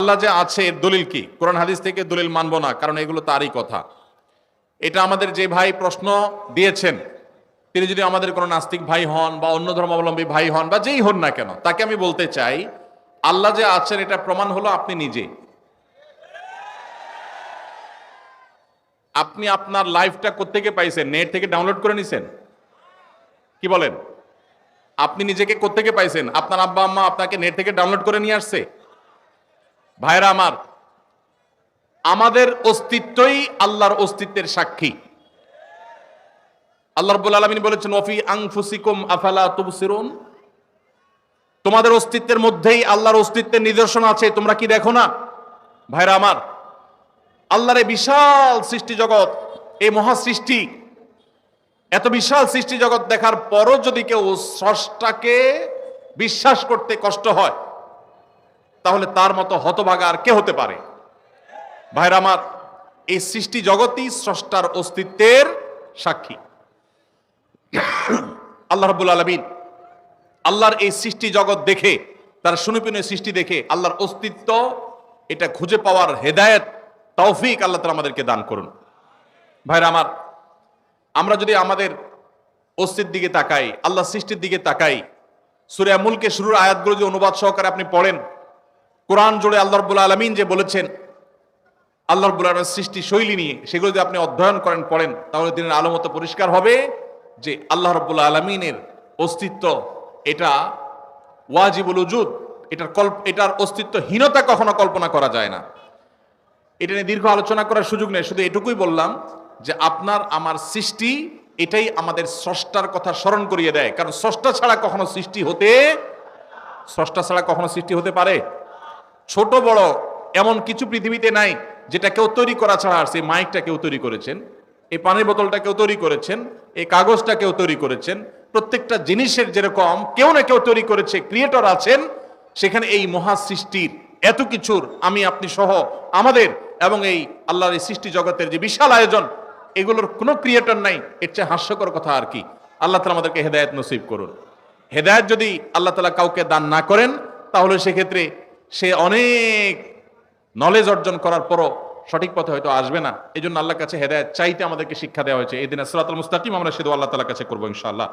আল্লাহ যে আছে এর দলিল কি? কোরআন হাদিস থেকে দলিল মানবো না, কারণ এগুলো তারই কথা। এটা আমাদের যে ভাই প্রশ্ন দিয়েছেন, তিনি যদি আমাদের কোনো নাস্তিক ভাই হন বা অন্য ধর্মাবলম্বী ভাই হন বা যেই হন না কেন, তাকে আমি বলতে চাই, আল্লাহ যে আছেন এটা প্রমাণ হলো আপনি নিজে। আপনি আপনার লাইফটা কোত্থেকে পাইছেন? নেট থেকে ডাউনলোড করে নিছেন? কি বলেন? আপনি নিজেকে কোত্থেকে পাইছেন? আপনার আব্বা আম্মা আপনাকে নেট থেকে ডাউনলোড করে নিয়ে আসছে? ভাইরা আমার, আমাদের অস্তিত্বই আল্লাহর অস্তিত্বের সাক্ষী। আল্লাহ রাব্বুল আলামিন বলেছেন, ওয়াফি আনফুসিকুম আফালা তুবসিরুন, তোমাদের অস্তিত্বের মধ্যেই আল্লাহর অস্তিত্বের নিদর্শন আছে, তোমরা কি দেখো না? ভাইরা আমার, আল্লাহর এই বিশাল সৃষ্টি জগৎ, এই মহা সৃষ্টি, এত বিশাল সৃষ্টি জগৎ দেখার পরও যদি কেউ স্রষ্টাকে বিশ্বাস করতে কষ্ট হয়, তাহলে তার মতো হতভাগা আর কে হতে পারে? ভাইরা আমার, এই সৃষ্টি জগৎই স্রষ্টার অস্তিত্বের সাক্ষী। আল্লাহ রাব্বুল আলামিন আল্লাহর এই সৃষ্টি জগৎ দেখে, তার সুনিপুণের সৃষ্টি দেখে আল্লাহর অস্তিত্ব এটা খুঁজে পাওয়ার হেদায়েত, তৌফিক আল্লাহ তাআলা আমাদেরকে দান করুন। ভাইরা আমার, আমরা যদি আমাদের অস্তিত্বের দিকে তাকাই, আল্লাহ সৃষ্টির দিকে তাকাই, সূরা মুলকের শুরুর আয়াতগুলো যদি অনুবাদ সহকারে আপনি পড়েন, কোরআন জুড়ে আল্লাহ রাব্বুল আলামিন যে বলেছেন আল্লাহ রাব্বুল আলামিনের সৃষ্টি শৈলী নিয়ে, সেগুলো যদি আপনি অধ্যয়ন করেন, পড়েন, তাহলে দিনের আলো মতো পরিষ্কার হবে যে আল্লাহ রাব্বুল আলামিনের অস্তিত্ব এটা ওয়াজিবুল উজুদ, এটার অস্তিত্বহীনতা কখনো কল্পনা করা যায় না। এটা নিয়ে দীর্ঘ আলোচনা করার সুযোগ নেই, শুধু এটুকুই বললাম যে আপনার আমার সৃষ্টি, এটাই আমাদের স্রষ্টার কথা স্মরণ করিয়ে দেয়। কারণ স্রষ্টা ছাড়া কখনো সৃষ্টি হতে পারে? ছোট বড় এমন কিছু পৃথিবীতে নাই যেটা কেউ তৈরি করা ছাড়া আসছে। এই মাইকটা কেউ তৈরি করেছেন, এই পানির বোতলটা কেউ তৈরি করেছেন, এই কাগজটা কেউ তৈরি করেছেন। প্রত্যেকটা জিনিসের যেরকম কেউ না কেউ তৈরি করেছে, ক্রিয়েটর আছেন, সেখানে এই মহা সৃষ্টির এত কিছুর আমি আপনি সহ আমাদের এবং এই আল্লাহর এই সৃষ্টি জগতের যে বিশাল আয়োজন, এগুলোর কোনো ক্রিয়েটর নাই। এর চেয়ে হাস্যকর কথা আর কি। আল্লাহ তাআলা আমাদেরকে হেদায়েত নসিব করুন। হেদায়েত যদি আল্লাহ তাআলা কাউকে দান না করেন, তাহলে সেক্ষেত্রে সে অনেক নলেজ অর্জন করার পরও সঠিক পথে হয়তো আসবে না। এই জন্য আল্লাহর কাছে হেদায়েত চাইতে আমাদেরকে শিক্ষা দেওয়া হয়েছে। এই দিনে সিরাতুল মুস্তাকিম আমরা শুধু আল্লাহ তাআলার কাছে করবো ইনশাআল্লাহ।